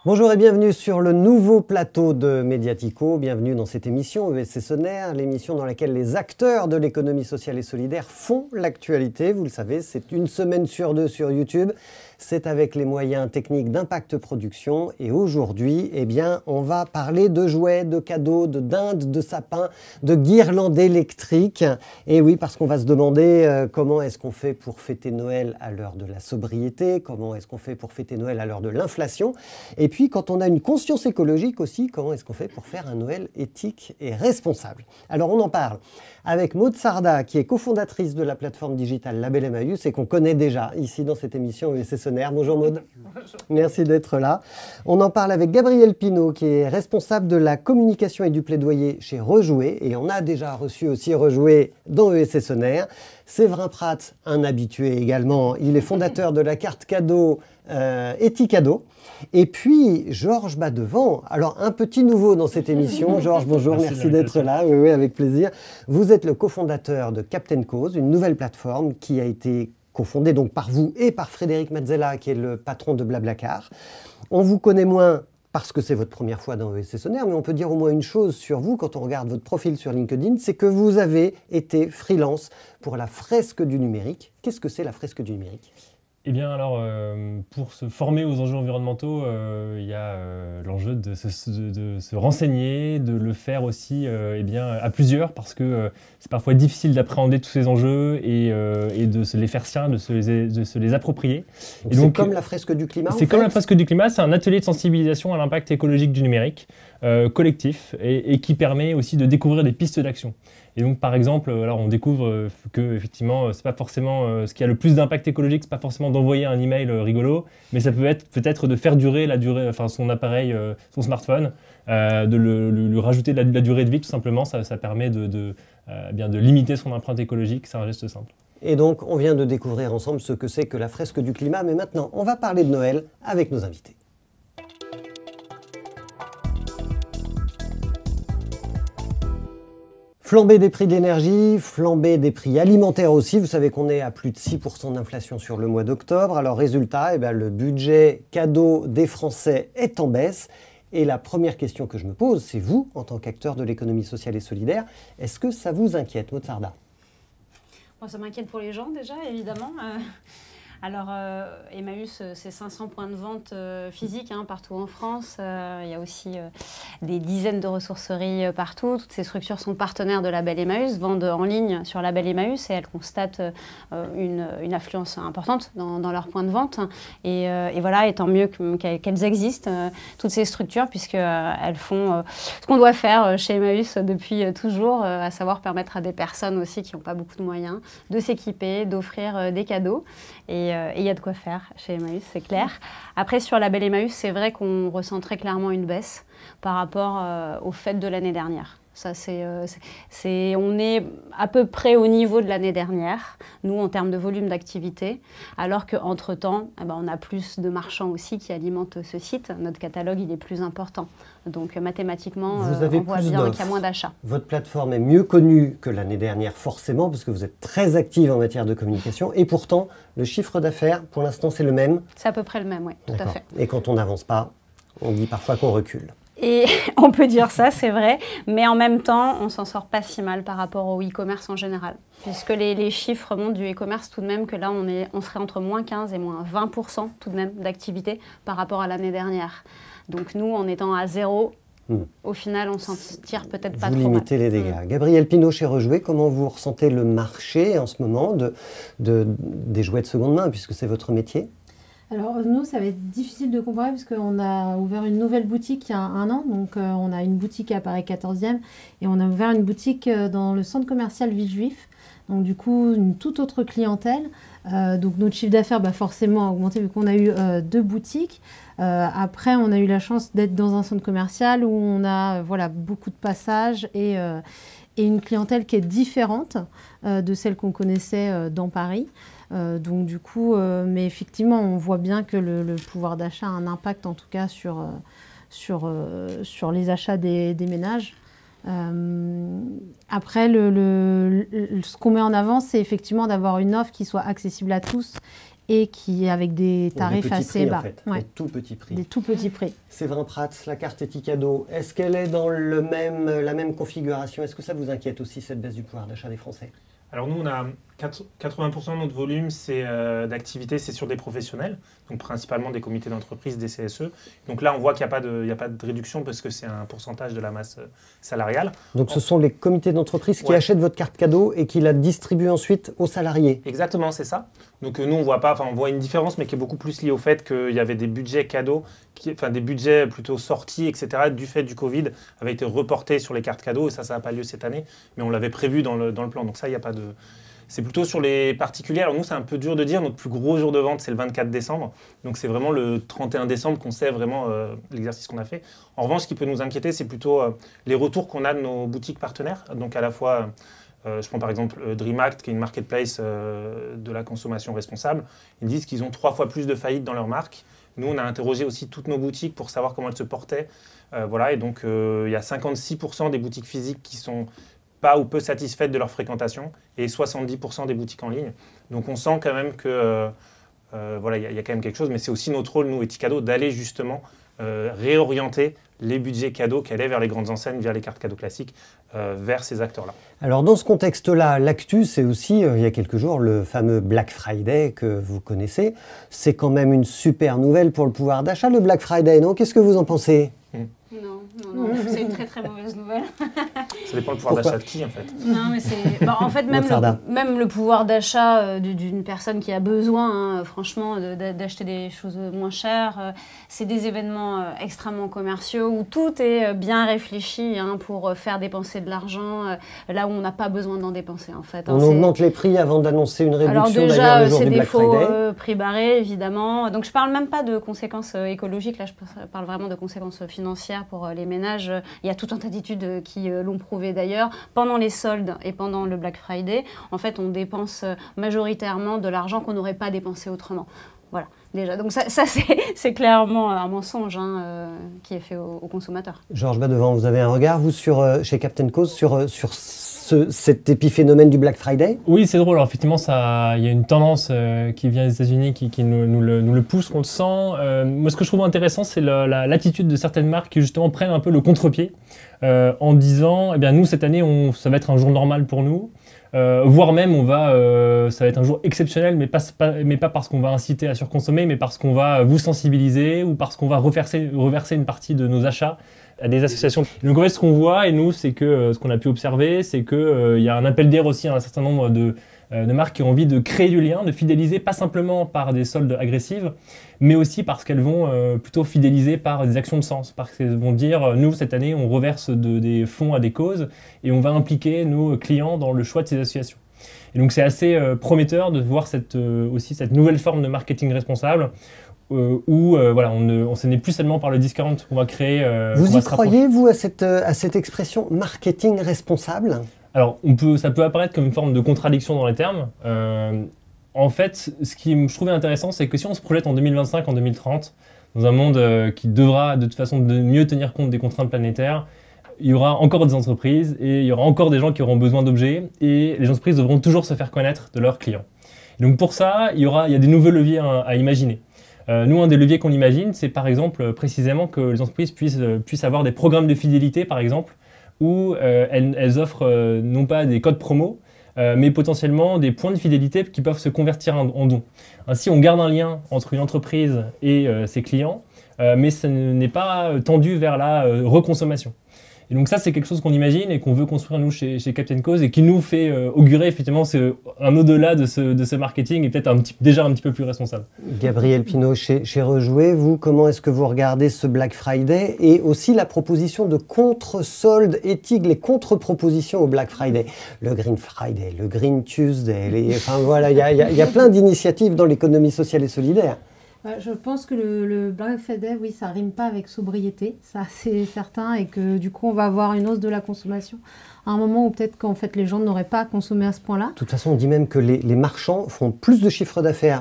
Bonjour et bienvenue sur le nouveau plateau de Mediatico. Bienvenue dans cette émission ESC Sonère, l'émission dans laquelle les acteurs de l'économie sociale et solidaire font l'actualité. Vous le savez, c'est une semaine sur deux sur YouTube. C'est avec les moyens techniques d'Impact Production. Et aujourd'hui, on va parler de jouets, de cadeaux, de dindes, de sapins, de guirlandes électriques. Et oui, parce qu'on va se demander comment est-ce qu'on fait pour fêter Noël à l'heure de la sobriété, comment est-ce qu'on fait pour fêter Noël à l'heure de l'inflation. Et puis, quand on a une conscience écologique aussi, comment est-ce qu'on fait pour faire un Noël éthique et responsable? Alors, on en parle avec Maud Sarda, qui est cofondatrice de la plateforme digitale Label Emmaüs et qu'on connaît déjà ici dans cette émission ESC Sonère. Bonjour Maud. Bonjour. Merci d'être là. On en parle avec Gabriel Pinault, qui est responsable de la communication et du plaidoyer chez Rejouer. Et on a déjà reçu aussi Rejouer dans ESC Sonère. Séverin Pratt, un habitué également. Il est fondateur de la carte cadeau Etikado. Et puis, Georges Badevant, alors un petit nouveau dans cette émission. Georges, bonjour, merci d'être là, oui, avec plaisir. Vous êtes le cofondateur de Captain Cause, une nouvelle plateforme qui a été cofondée donc par vous et par Frédéric Mazzella, qui est le patron de Blablacar. On vous connaît moins parce que c'est votre première fois dans ESC Sonère, mais on peut dire au moins une chose sur vous, quand on regarde votre profil sur LinkedIn, c'est que vous avez été freelance pour la fresque du numérique. Qu'est-ce que c'est la fresque du numérique ? Eh bien alors, pour se former aux enjeux environnementaux, il y a l'enjeu de se renseigner, de le faire aussi à plusieurs, parce que c'est parfois difficile d'appréhender tous ces enjeux et de se les faire siens, de se les approprier. C'est comme la fresque du climat. C'est comme la fresque du climat, c'est un atelier de sensibilisation à l'impact écologique du numérique collectif et qui permet aussi de découvrir des pistes d'action. Et donc, par exemple, alors on découvre que effectivement, c'est pas forcément ce qui a le plus d'impact écologique, c'est pas forcément d'envoyer un email rigolo, mais ça peut être peut-être de faire durer son appareil, son smartphone, de lui rajouter de la durée de vie tout simplement. Ça permet de limiter son empreinte écologique. C'est un geste simple. Et donc, on vient de découvrir ensemble ce que c'est que la fresque du climat. Mais maintenant, on va parler de Noël avec nos invités. Flambée des prix de l'énergie, flambée des prix alimentaires aussi. Vous savez qu'on est à plus de 6% d'inflation sur le mois d'octobre. Alors résultat, le budget cadeau des Français est en baisse. Et la première question que je me pose, c'est vous, en tant qu'acteur de l'économie sociale et solidaire, est-ce que ça vous inquiète, Maud Sarda ? Bon, ça m'inquiète pour les gens déjà, évidemment. Alors, Emmaüs, c'est 500 points de vente physiques partout en France. Il y a aussi des dizaines de ressourceries partout. Toutes ces structures sont partenaires de Label Emmaüs, vendent en ligne sur Label Emmaüs et elles constatent une affluence importante dans leurs points de vente. Et voilà, et tant mieux qu'elles existent, toutes ces structures, puisqu'elles font ce qu'on doit faire chez Emmaüs depuis toujours, à savoir permettre à des personnes aussi qui n'ont pas beaucoup de moyens de s'équiper, d'offrir des cadeaux. Et il y a de quoi faire chez Emmaüs, c'est clair. Après, sur Label Emmaüs, c'est vrai qu'on ressent très clairement une baisse par rapport aux fêtes de l'année dernière. Ça, on est à peu près au niveau de l'année dernière, nous, en termes de volume d'activité, alors qu'entre-temps, on a plus de marchands aussi qui alimentent ce site. Notre catalogue, il est plus important. Donc, mathématiquement, on voit bien qu'il y a moins d'achats. Votre plateforme est mieux connue que l'année dernière, forcément, parce que vous êtes très active en matière de communication. Et pourtant, le chiffre d'affaires, pour l'instant, c'est le même. C'est à peu près le même, oui, tout à fait. Et quand on n'avance pas, on dit parfois qu'on recule. Et on peut dire ça, c'est vrai, mais en même temps, on s'en sort pas si mal par rapport au e-commerce en général. Puisque les chiffres montrent du e-commerce tout de même que là, on serait entre moins 15 et moins 20% tout de même d'activité par rapport à l'année dernière. Donc nous, en étant à zéro, au final, on s'en tire peut-être pas trop mal. Vous limitez les dégâts. Gabriel Pinault chez Rejouer, comment vous ressentez le marché en ce moment des jouets de seconde main, puisque c'est votre métier ? Alors nous, ça va être difficile de comparer parce qu'on a ouvert une nouvelle boutique il y a un an. Donc on a une boutique à Paris 14e et on a ouvert une boutique dans le centre commercial Villejuif. Donc du coup, une toute autre clientèle. Donc notre chiffre d'affaires forcément a augmenté vu qu'on a eu 2 boutiques. Après, on a eu la chance d'être dans un centre commercial où on a beaucoup de passages et une clientèle qui est différente de celle qu'on connaissait dans Paris. Donc du coup, mais effectivement, on voit bien que le pouvoir d'achat a un impact en tout cas sur les achats des ménages. Après, ce qu'on met en avant, c'est effectivement d'avoir une offre qui soit accessible à tous et qui avec des tarifs assez bas. En fait. Ouais. Des tout petits prix. Des tout petits prix. Séverin Prats, la carte Etikado, est-ce qu'elle est dans la même configuration? Est-ce que ça vous inquiète aussi, cette baisse du pouvoir d'achat des Français? Alors nous, on a 80% de notre volume d'activité, c'est sur des professionnels, donc principalement des comités d'entreprise, des CSE. Donc là, on voit qu'il n'y a pas de réduction parce que c'est un pourcentage de la masse salariale. Donc ce sont les comités d'entreprise qui achètent votre carte cadeau et qui la distribuent ensuite aux salariés. Exactement, c'est ça. Donc nous, on voit une différence, mais qui est beaucoup plus liée au fait qu'il y avait des budgets cadeaux, des budgets plutôt sortis, etc., du fait du Covid, avaient été reportés sur les cartes cadeaux, et ça n'a pas lieu cette année, mais on l'avait prévu dans le plan. Donc ça, il n'y a pas de... C'est plutôt sur les particuliers. Alors nous, c'est un peu dur de dire. Notre plus gros jour de vente, c'est le 24 décembre. Donc c'est vraiment le 31 décembre qu'on sait vraiment l'exercice qu'on a fait. En revanche, ce qui peut nous inquiéter, c'est plutôt les retours qu'on a de nos boutiques partenaires. Donc à la fois, je prends par exemple DreamAct, qui est une marketplace de la consommation responsable. Ils disent qu'ils ont 3 fois plus de faillites dans leur marque. Nous, on a interrogé aussi toutes nos boutiques pour savoir comment elles se portaient. Et donc il y a 56% des boutiques physiques qui sont pas ou peu satisfaites de leur fréquentation et 70% des boutiques en ligne. Donc on sent quand même que y a quand même quelque chose, mais c'est aussi notre rôle, nous, Etikado, d'aller justement réorienter les budgets cadeaux qui allaient vers les grandes enseignes, vers les cartes cadeaux classiques, vers ces acteurs-là. Alors dans ce contexte-là, l'actu, c'est aussi, il y a quelques jours, le fameux Black Friday que vous connaissez. C'est quand même une super nouvelle pour le pouvoir d'achat, le Black Friday, non? Qu'est-ce que vous en pensez? Non, c'est une très très mauvaise nouvelle. Ça dépend du pouvoir d'achat de qui, en fait. Non, mais c'est... en fait, même le pouvoir d'achat d'une personne qui a besoin, franchement, d'acheter des choses moins chères, c'est des événements extrêmement commerciaux où tout est bien réfléchi pour faire dépenser de l'argent là où on n'a pas besoin d'en dépenser, en fait. On augmente les prix avant d'annoncer une réduction. Alors déjà, le jour c'est du des Black faux Friday. prix barrés, évidemment. Donc je ne parle même pas de conséquences écologiques, là je parle vraiment de conséquences financières pour les ménages. Il y a tout un tas d'études qui l'ont prouvé d'ailleurs. Pendant les soldes et pendant le Black Friday, en fait, on dépense majoritairement de l'argent qu'on n'aurait pas dépensé autrement. Voilà, déjà. Donc ça c'est clairement un mensonge qui est fait aux consommateurs. Georges Badevant, vous avez un regard, vous, chez Captain Cause, sur cet épiphénomène du Black Friday? Oui, c'est drôle. Alors, effectivement, il y a une tendance qui vient des États-Unis qui nous le pousse, on le sent. Moi, ce que je trouve intéressant, c'est l'attitude de certaines marques qui, justement, prennent un peu le contre-pied en disant, eh bien, nous, cette année, ça va être un jour normal pour nous. Voire même, ça va être un jour exceptionnel, mais pas parce qu'on va inciter à surconsommer, mais parce qu'on va vous sensibiliser ou parce qu'on va reverser une partie de nos achats à des associations. Donc en fait, ce qu'on voit, et nous, c'est que ce qu'on a pu observer, c'est qu'il y a un appel d'air aussi à un certain nombre de marques qui ont envie de créer du lien, de fidéliser, pas simplement par des soldes agressives, mais aussi parce qu'elles vont plutôt fidéliser par des actions de sens, parce qu'elles vont dire, nous, cette année, on reverse des fonds à des causes et on va impliquer nos clients dans le choix de ces associations. Et donc c'est assez prometteur de voir cette nouvelle forme de marketing responsable, où ce n'est plus seulement par le discount qu'on va créer. Vous y croyez, vous, à cette expression marketing responsable? Alors, ça peut apparaître comme une forme de contradiction dans les termes. En fait, ce qui je trouvais intéressant, c'est que si on se projette en 2025, en 2030, dans un monde qui devra de toute façon de mieux tenir compte des contraintes planétaires, il y aura encore des entreprises et il y aura encore des gens qui auront besoin d'objets et les entreprises devront toujours se faire connaître de leurs clients. Et donc pour ça, il y a des nouveaux leviers à imaginer. Nous, un des leviers qu'on imagine, c'est par exemple précisément que les entreprises puissent avoir des programmes de fidélité, par exemple, où elles offrent non pas des codes promo, mais potentiellement des points de fidélité qui peuvent se convertir en dons. Ainsi, on garde un lien entre une entreprise et ses clients, mais ce n'est pas tendu vers la reconsommation. Et donc ça, c'est quelque chose qu'on imagine et qu'on veut construire nous chez Captain Cause et qui nous fait augurer effectivement un au-delà de ce marketing et peut-être déjà un petit peu plus responsable. Gabriel Pinault, chez Rejouer, vous, comment est-ce que vous regardez ce Black Friday et aussi la proposition de contre-soldes éthiques, les contre-propositions au Black Friday? Le Green Friday, le Green Tuesday, enfin voilà, il y a plein d'initiatives dans l'économie sociale et solidaire. Je pense que le Black Friday, oui, ça rime pas avec sobriété, ça c'est certain, et que du coup on va avoir une hausse de la consommation à un moment où peut-être qu'en fait les gens n'auraient pas consommé à ce point-là. De toute façon, on dit même que les marchands font plus de chiffre d'affaires